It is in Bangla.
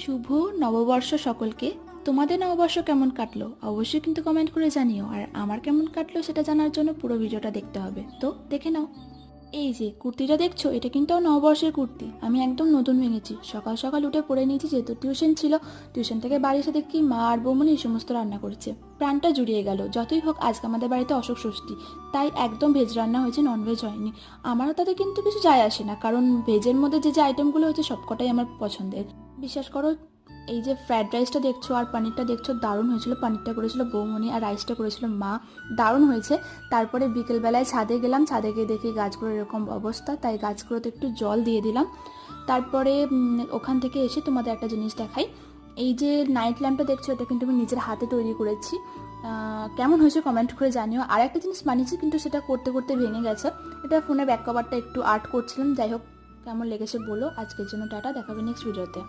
শুভ নববর্ষ সকলকে। তোমাদের নববর্ষ কেমন কাটলো অবশ্যই কিন্তু কমেন্ট করে জানিও, আর আমার কেমন কাটলো সেটা জানার জন্য পুরো ভিডিওটা দেখতে হবে, তো দেখে নাও। এই যে কুর্তিটা দেখছো, এটা কিন্তু নববর্ষের কুর্তি। আমি একদম নতুন ভেঙেছি, সকাল সকাল উঠে পরে নিয়েছি, যেহেতু টিউশন ছিল। টিউশন থেকে বাড়ি এসে দেখি মা আর বৌমনি এই সমস্ত রান্না করেছে, প্রাণটা জুড়িয়ে গেল। যতই হোক আজকে আমাদের বাড়িতে অশোক ষষ্ঠী, তাই একদম ভেজ রান্না হয়েছে, ননভেজ হয়নি। আমারও তাতে কিন্তু কিছু যায় আসে না, কারণ ভেজের মধ্যে যে যে আইটেমগুলো হচ্ছে সবকটাই আমার পছন্দের। বিশ্বাস করো, এই যে ফ্রায়েড রাইসটা দেখছো আর পানিরটা দেখছো, দারুণ হয়েছিল। পানিরটা করেছিল বৌমনি আর রাইসটা করেছিল মা, দারুণ হয়েছে। তারপরে বিকেলবেলায় ছাদে গেলাম, ছাদে গিয়ে দেখি গাছগুলোর এরকম অবস্থা, তাই গাছগুলোতে একটু জল দিয়ে দিলাম। তারপরে ওখান থেকে এসে তোমাদের একটা জিনিস দেখাই। এই যে নাইট ল্যাম্পটা দেখছো, এটা কিন্তু আমি নিজের হাতে তৈরি করেছি। কেমন হয়েছে কমেন্ট করে জানিও। আর একটা জিনিস বানিয়েছি, কিন্তু সেটা করতে করতে ভেঙে গেছে। এটা ফোনের ব্যাক কভারটা একটু আর্ট করছিলাম, যাই হোক কেমন লেগেছে বলো। আজকের জন্য টাটা, দেখাবে নেক্সট ভিডিওতে।